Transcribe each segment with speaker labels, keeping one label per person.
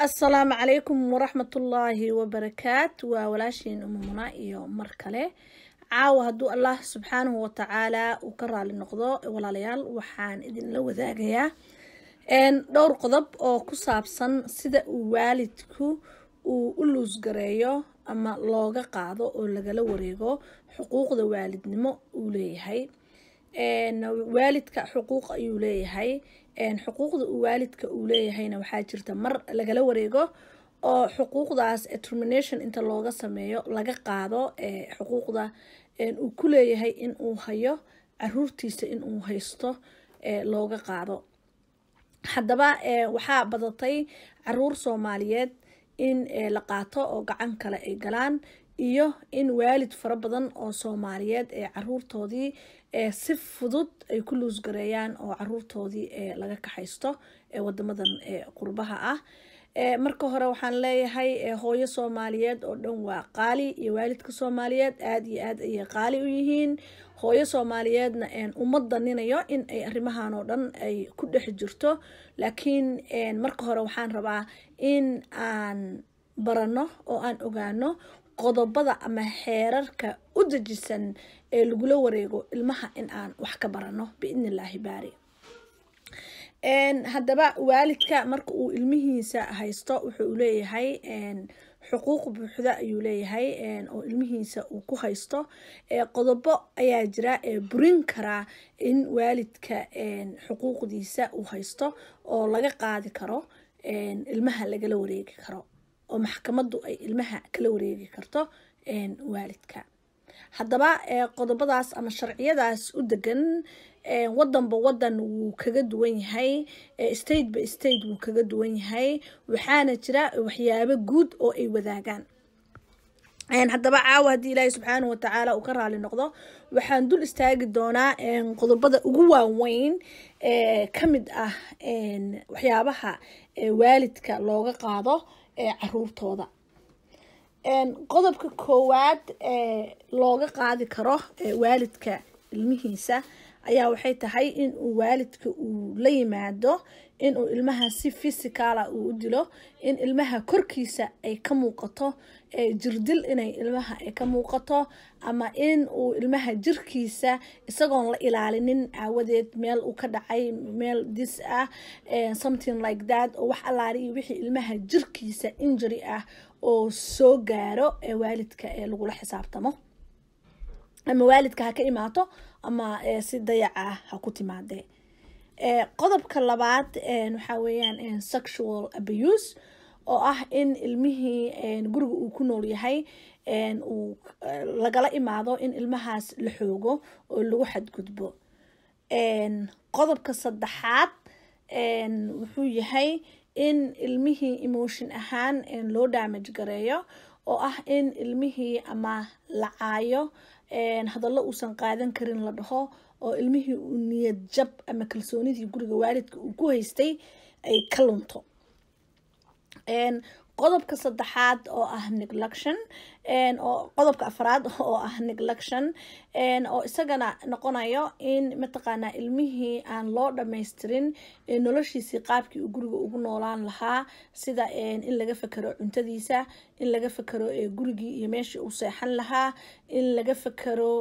Speaker 1: السلام عليكم ورحمة الله وبركاته وولاشين أمومنا إيو مركلة عاو هدو الله سبحانه وتعالى وكرر للنقضاء ولا ليال وحان إذن لو ذاقيا إن دور قضب أو كسابسان سيدا والدكو وقلوز قريو أما لوغا قاضو أو لغا وريغو حقوق ذا والد نمو وليهي إن والدك حقوق أيو ليهي إن حقوق ذا والدك وليهينا وحاجرتا مر لغا وريغو oo xuquuqdaas termination inta looga sameeyo laga qaado xuquuqda uu ku leeyahay in uu hayo caruurtiisa in uu haysto looga qaado hadaba waxa badatay caruur Soomaaliyeed in la qaato oo gacan kale ay galaan iyo in waalid fara badan oo Soomaaliyeed caruurtoodii si fudud ay ku luus gareeyaan oo caruurtoodii laga kaxaysto wadamadan qurbaha ah marka hore waxaan leeyahay hooyo Soomaaliyeed oo dhan waa qaali iyo waalidka Soomaaliyeed aad iyo aad ay qaali u yihiin hooyo Soomaaliyeedna ummaddaninayo in ay arrimahan oo dhan ay ku dhex jirto laakiin marka hore waxaan rabaa in aan barano oo aan ogaano qodobada ama xeerarka u dejisan ee lagu wareego ilmaha in aan wax ka barano biidnillaahi baari haddaba waalidka marka uu ilmihiisa haysto wuxuu leeyahay xuquuq buuxda ayuu leeyahay oo ilmihiisa uu ku haysto qodobo ayaa jira burin kara in waalidka xuquuqdiisa uu haysto oo laga qaadi karo ilmaha laga wareegi karo oo maxkamaddu ay ilmaha kala wareegi karto waalidka haddaba qodobadaas ama sharciyadaas u degan wadanba wadan wuu kaga duwan yahay state by state wuu kaga duwan yahay waxaana jira waxyaabo guud oo ay wadaagaan haddaba caawa haddii Ilaahay subxaanahu wa ta'aala uu ka raali noqdo waxaan dul istaagi doonaa qodobada ugu waaweyn kamid ah waxyaabaha waalidka looga qaado caruurtooda qodobka koowaad looga qaadi karo waalidka ilmihiisa ayaa waxay tahay in uu waalidka uu la yimaado in uu ilmaha si physical uu u dilo in ilmaha korkiisa ay ka muuqato jirdil inay ilmaha ay ka muuqato ama in uu ilmaha jirkiisa isagoon la ilaalinin aawadeed meel uu ka dhacay meel dis ah something like that oo wax allaari wixii ilmaha jirkiisa injury ah oo soo gaaro waalidka lagu la xisaabtamo ama waalidka ha ka imaato ama si dayaca ha ku timaade qodobka labaad waxa weeyaan sexual abuse oo ah in ilmihii guriga uu ku nool yahay uu lagala imaado in ilmahaas la xoogo oo lagu xadgudbo qodobka saddexaad wuxuu yahay in ilmihii emotion ahaan loo damage gareeyo oo ah in ilmihii ama la caayo hadallo uusan qaadan karin la dhaho oo ilmihii uu niyad jab ama kalsoonidii guriga waalidka uu ku haystay ay ka lunto qodobka saddexaad oo ah neglection oo qodobka afraad oo ah neglection oo isagana noqonayo in mataqaana ilmihii aan loo dhameystirin noloshiisii qaabkii uu guriga ugu noolaan lahaa sida in laga fakaro cuntadiisa in laga fakaro gurigii iyo meeshii uu seexan lahaa in laga fakaro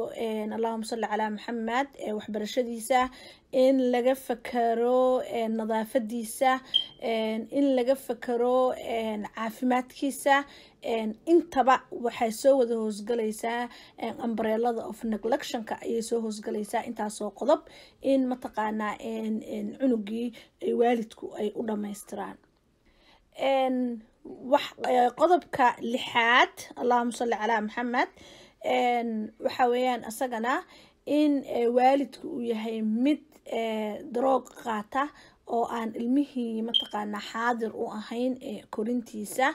Speaker 1: Allahumma salli ala Muhammad waxbarashadiisa in laga fakaro nadaafadiisa in laga fakaro caafimaadkiisa intaba waxay soo wada hoosgalaysaa umbrellada of neglectionka ayay soo hoosgalaysaa intaasoo qodob in mataqaana cunugii waalidku ay u dhameystiraan qodobka lixaad Allahumma salli ala Muhammad waxa weeyaan asagana in waalidku uu yahay mid droog qaata oo aan ilmihii mataqaana xaadir u ahayn korintiisa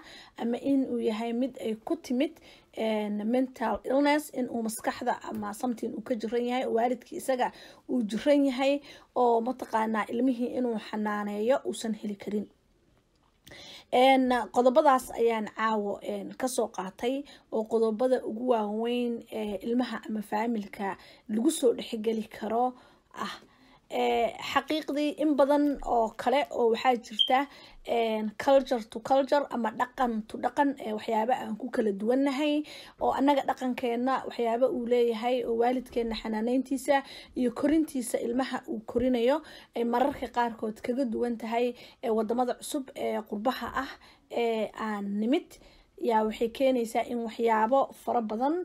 Speaker 1: ama in uu yahay mid ay ku timid mental illness in uu maskaxda ama something uu ka jiran yahay waalidkii isaga uu jiran yahay oo mataqaana ilmihii inuu xanaaneeyo uusan heli karin qodobadaas ayaan caawo ka soo qaatay oo qodobada ugu waaweyn ilmaha ama faamilka lagu soo dhexgali karo ah xaqiiqdii in badan oo kale oo waxaa jirta culture to culture ama dhaqan to dhaqan waxyaaba aan ku kala duwannahay oo annaga dhaqankeena waxyaaba uu leeyahay oo waalidkeena xanaaneyntiisa iyo korintiisa ilmaha uu korinayo ay mararka qaarkood kaga duwan tahay wadamada cusub ee qurbaha ah ee aan nimid yaa waxay keenaysaa in waxyaabo fara badan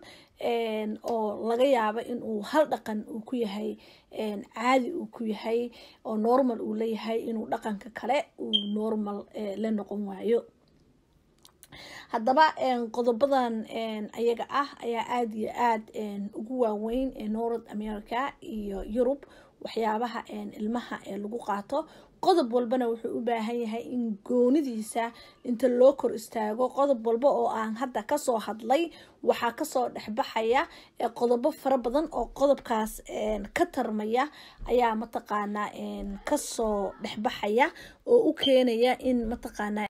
Speaker 1: oo laga yaabo in uu hal dhaqan uu ku yahay caadi uu ku yahay oo normal uu leeyahay inuu dhaqanka kale uu normal la noqon waayo haddaba qodobadan ayaga ah ayaa aada iyo aad ugu waaweyn North America iyo Europe waxyaabaha ilmaha lagu qaato qodob walbana wuxuu u baahan yahay in goonidiisa inta loo kor istaago qodob walba oo aan hadda ka soo hadlay waxa ka soo dhaxbaxaya qodobo fara badan oo qodobkaas ka tarmaya ayaa mataqaana ka soo dhaxbaxaya oo u keenaya in mataqaana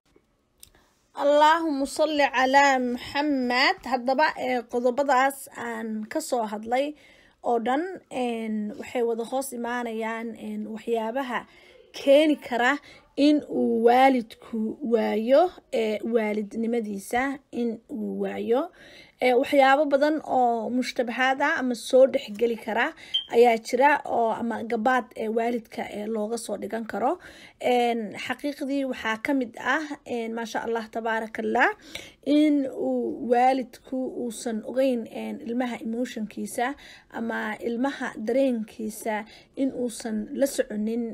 Speaker 1: Allahumma salli ala Muhammad haddaba qodobadaas aan ka soo hadlay oo dhan waxay wada hoos imaanayaan waxyaabaha keeni kara in uu waalidku waayo waalidnimadiisa in uu waayo waxyaabo badan oo mushtabahaad ah ama soo dhexgeli kara ayaa jira oo ama gabaad waalidka looga soo dhigan karo xaqiiqdii waxaa ka mid ah maasha Allah tabaarakallah in uu waalidku uusan ogeyn ilmaha emotionkiisa ama ilmaha dareenkiisa in uusan la soconin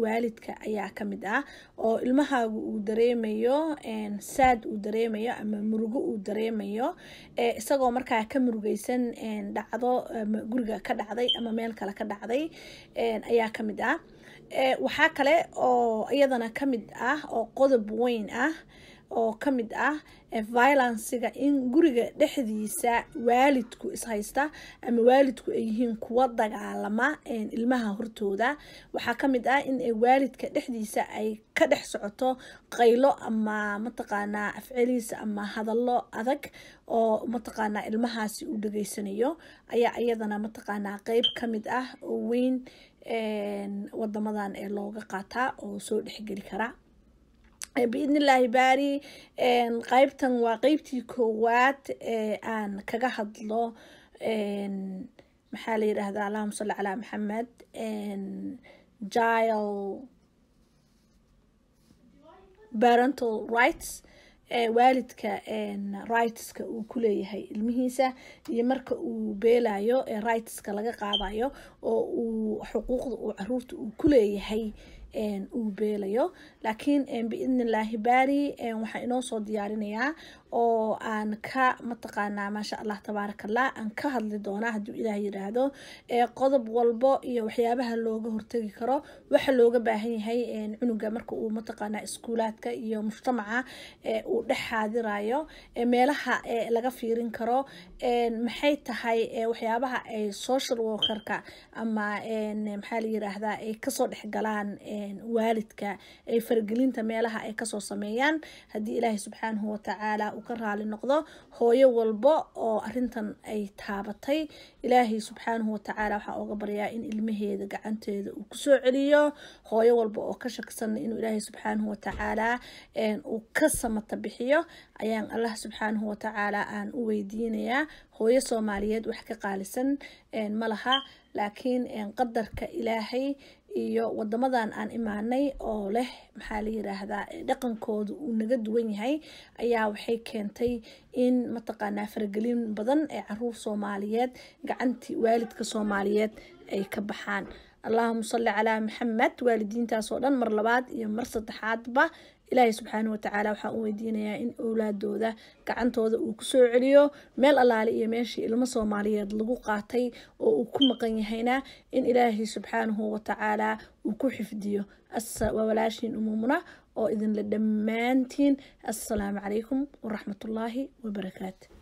Speaker 1: waalidka ayaa ka mid ah oo ilmahaagu uu dareemayo sad uu dareemayo ama murugo uu dareemayo isagoo markaa ka murugaysan dhacdo guriga ka dhacday ama meel kale ka dhacday ayaa ka mid ah waxaa kale oo iyadana ka mid ah oo qodob weyn ah oo ka mid ah violence-ga in guriga dhexdiisa waalidku ishaysta ama waalidku ay yihiin kuwa dagaalama ilmaha hortooda waxaa ka mid ah in waalidka dhexdiisa ay ka dhex socoto qaylo ama mataqaanaa afceliisa ama hadallo adag oo mataqaanaa ilmahaasi uu dhageysanayo ayaa iyadana mataqaanaa qayb ka mid ah oo weyn wadamadan looga qaataa oo soo dhexgeli kara بإذن الله باري قيبتن وقيبتي كوات أن كجهد له محالي هذا اللهم صل على محمد جايل parental rights waalidka rightska uu ku leeyahay ilmihiisa iyo marka uu beelayo rightska laga qaadayo oo uu xuquuqda uu caruurta uu ku leeyahay uu beelayo laakiin biidni illaahi baari waxaa inoo soo diyaarinayaa oo aan ka mataqaanaa maasha Allah tabaarakallah aan ka hadli doonaa hadduu ilaahay yiraahdo qodob walbo iyo waxyaabaha looga hortagi karo waxa looga baahan yahay cunuga marka uu mataqaanaa iskuulaadka iyo mujtamaca uu dhex xaadirayo meelaha laga fiirin karo maxay tahay waxyaabaha ay social workerka ama maxaa la yiraahdaa ay kasoo dhex galaan waalidka ay fargelinta meelaha ay kasoo sameeyaan haddii ilaahay subxaanahu wa tacaala uu ka raali noqdo hooyo walbo oo arintan ay taabatay ilaahay subxaanahu wa tacaala waxaa uga baryaa in ilmaheeda gacanteeda uu kusoo celiyo hooyo walbo oo ka shaksan inuu ilaahay subxaanahu wa tacaala uu ka samata bixiyo ayaan Allah subxaanahu wa tacaala aan u weydiinayaa hooyo Soomaaliyeed wax ka qaalisan malaha laakiin qadarka ilaahay iyo wadamadan aan imaanay oo leh maxaa la yiraahdaa dhaqankoodu uu naga duwan yahay ayaa waxay keentay in mataqaanaa faragelin badan ee caruur Soomaaliyeed gacantii waalidka Soomaaliyeed ay ka baxaan اللهم صل على محمد والدين تاسو دhan mar labaad iyo mar saddexaadba ilaahay subxaanahu wa tacaala waxaa u weydiinayaa in awlaadooda gacantooda uu kusoo celiyo meel allaale iyo meeshii ilmo Soomaaliyeed lagu qaatay oo uu ku maqan yahayna in ilaahay subxaanahu wa tacaala uu ku xifdiyo walaashiin umumuna oo idin la dhammaantiin assalaamu calaykum waraxmatullaahi wabarakaatu